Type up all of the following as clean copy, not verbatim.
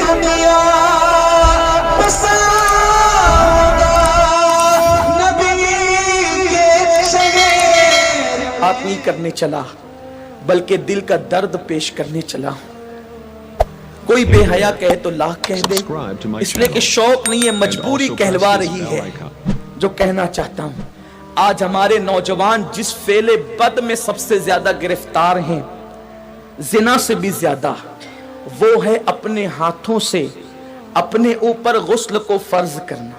دنیا بات نہیں کرنے چلا بلکہ دل کا درد پیش کرنے چلا ہوں. کوئی بے حیا کہے تو لاکھ کہہ دے، اس لیے کہ شوق نہیں ہے، مجبوری کہلوا رہی ہے. جو کہنا چاہتا ہوں، آج ہمارے نوجوان جس فعل بد میں سب سے زیادہ گرفتار ہیں، زنا سے بھی زیادہ، وہ ہے اپنے ہاتھوں سے اپنے اوپر غسل کو فرض کرنا.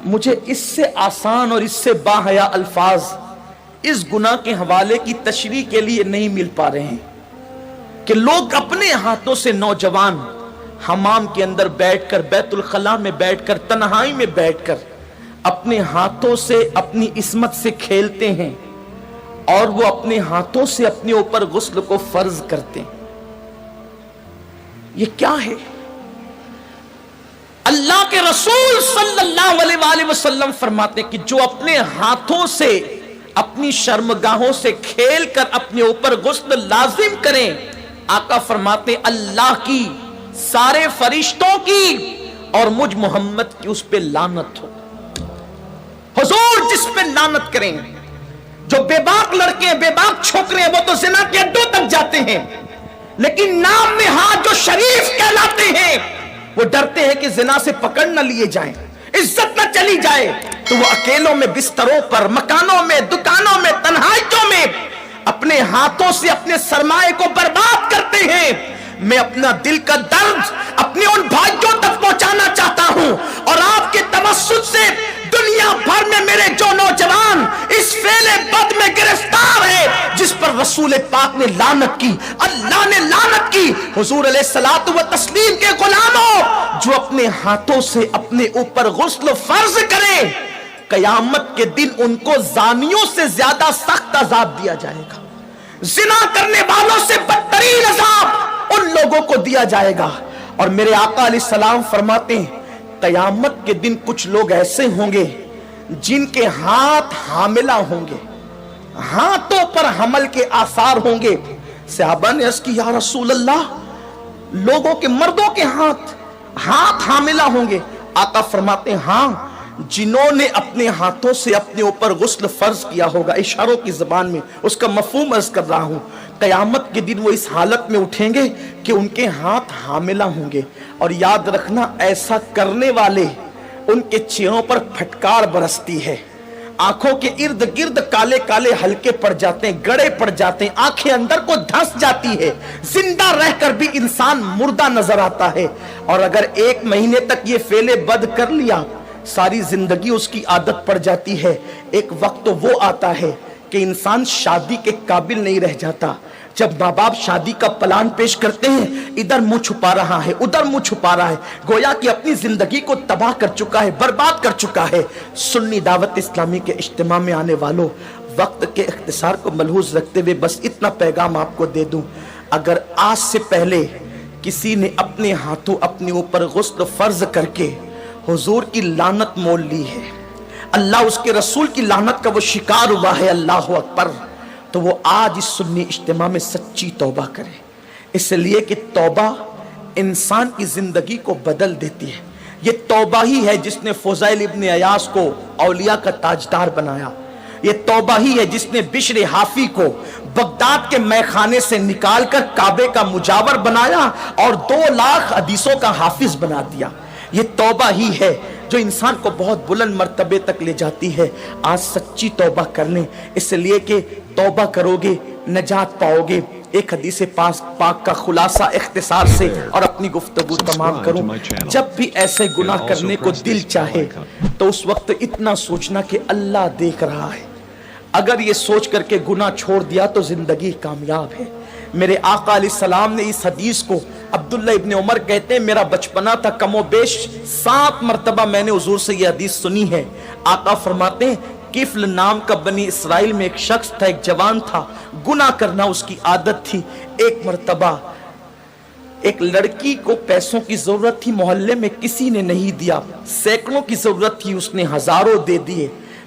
مجھے اس سے آسان اور اس سے باحیا الفاظ اس گناہ کے حوالے کی تشریح کے لیے نہیں مل پا رہے ہیں کہ لوگ اپنے ہاتھوں سے، نوجوان حمام کے اندر بیٹھ کر، بیت الخلاء میں بیٹھ کر، تنہائی میں بیٹھ کر اپنے ہاتھوں سے اپنی عصمت سے کھیلتے ہیں اور وہ اپنے ہاتھوں سے اپنے اوپر غسل کو فرض کرتے ہیں. یہ کیا ہے؟ اللہ کے رسول صلی اللہ علیہ وآلہ وسلم فرماتے ہیں کہ جو اپنے ہاتھوں سے اپنی شرمگاہوں سے کھیل کر اپنے اوپر غسل لازم کریں، آقا فرماتے ہیں اللہ کی، سارے فرشتوں کی اور مجھ محمد کی اس پہ لعنت ہو. حضور جس پہ لعنت کریں. جو بے باک لڑکے ہیں، بے باک چھوکرے ہیں، وہ تو زنا کے اڈوں تک جاتے ہیں، لیکن نام میں ہاتھ جو شریف کہلاتے ہیں وہ ڈرتے ہیں کہ زنا سے پکڑ نہ لیے جائیں، عزت نہ چلی جائے، تو وہ اکیلوں میں، بستروں پر، مکانوں میں، دکانوں میں، تنہائیوں میں اپنے ہاتھوں سے اپنے سرمایے کو برباد کرتے ہیں. میں اپنا دل کا درد اپنے ان بھائیوں تک پہنچانا چاہتا ہوں، اور آپ کے توسط سے دنیا بھر میں میرے جو نوجوان اس فعل بد میں گرفتار ہے جس پر رسول پاک نے لعنت کی، اللہ نے لعنت کی، حضور علیہ الصلوۃ والتسلیم کے غلاموں جو اپنے ہاتھوں سے اپنے اوپر غسل فرض کریں، قیامت کے دن ان کو زانیوں سے زیادہ سخت عذاب دیا جائے گا. زنا کرنے والوں سے بدترین عذاب ان لوگوں کو دیا جائے گا. اور میرے آقا علیہ السلام فرماتے ہیں قیامت کے دن کچھ لوگ ایسے ہوں گے جن کے ہاتھ حاملہ ہوں گے، ہاتھوں پر حمل کے آثار ہوں گے. صحابہ نے عرض کی یا رسول اللہ، لوگوں کے، مردوں کے ہاتھ حاملہ ہوں گے؟ آقا فرماتے ہیں ہاں، جنہوں نے اپنے ہاتھوں سے اپنے اوپر غسل فرض کیا ہوگا. اشاروں کی زبان میں اس کا مفہوم عرض کر رہا ہوں. قیامت کے دن وہ اس حالت میں اٹھیں گے کہ ان کے ہاتھ حاملہ ہوں گے. اور یاد رکھنا، ایسا کرنے والے ان کے چہروں پر پھٹکار برستی ہے، آنکھوں کے ارد گرد کالے کالے ہلکے پڑ جاتے ہیں، گڑے پڑ جاتے ہیں، آنکھیں اندر کو دھس جاتی ہے، زندہ رہ کر بھی انسان مردہ نظر آتا ہے. اور اگر 1 مہینے تک یہ فعل بد کر لیا، ساری زندگی اس کی عادت پڑ جاتی ہے. ایک وقت تو وہ آتا ہے کہ انسان شادی کے قابل نہیں رہ جاتا. جب ماں باپ شادی کا پلان پیش کرتے ہیں، ادھر منہ چھپا رہا ہے، ادھر منہ چھپا رہا ہے، گویا کہ اپنی زندگی کو تباہ کر چکا ہے، برباد کر چکا ہے. سنی دعوت اسلامی کے اجتماع میں آنے والوں، وقت کے اختصار کو ملحوظ رکھتے ہوئے بس اتنا پیغام آپ کو دے دوں، اگر آج سے پہلے کسی نے اپنے ہاتھوں اپنے اوپر غسل فرض کر کے حضور کی لعنت مول لی ہے، اللہ اس کے رسول کی لعنت کا وہ شکار ہوا ہے، اللہ اکبر، تو وہ آج اس سنی اجتماع میں سچی توبہ کرے. اس لیے کہ توبہ انسان کی زندگی کو بدل دیتی ہے. یہ توبہ ہی ہے جس نے فضیل ابن عیاض کو اولیاء کا تاجدار بنایا. یہ توبہ ہی ہے جس نے بشر حافی کو بغداد کے میخانے سے نکال کر کعبے کا مجاور بنایا اور 2 لاکھ حدیثوں کا حافظ بنا دیا. یہ توبہ ہی ہے جو انسان کو بہت بلند مرتبے تک لے جاتی ہے. آج سچی توبہ کر لیں، اس لیے کہ توبہ کرو گے نجات پاؤ گے. ایک حدیث پاک کا خلاصہ اختصار سے اور اپنی گفتگو تمام کروں. جب بھی ایسے گناہ کرنے کو دل چاہے تو اس وقت اتنا سوچنا کہ اللہ دیکھ رہا ہے. اگر یہ سوچ کر کے گناہ چھوڑ دیا تو زندگی کامیاب ہے. میرے آقا علیہ السلام نے اس حدیث کو، عبداللہ ابن عمر کہتے ہیں میرا بچپنا تھا، کم و بیش 7 مرتبہ میں نے حضور سے یہ حدیث سنی ہے. آقا فرماتے ہیں کفل نام کا بنی اسرائیل میں ایک شخص تھا، ایک جوان تھا، گناہ کرنا اس کی عادت تھی. ایک مرتبہ ایک لڑکی کو پیسوں کی ضرورت تھی، محلے میں کسی نے نہیں دیا، سینکڑوں کی ضرورت تھی، اس نے ہزاروں دے دیے.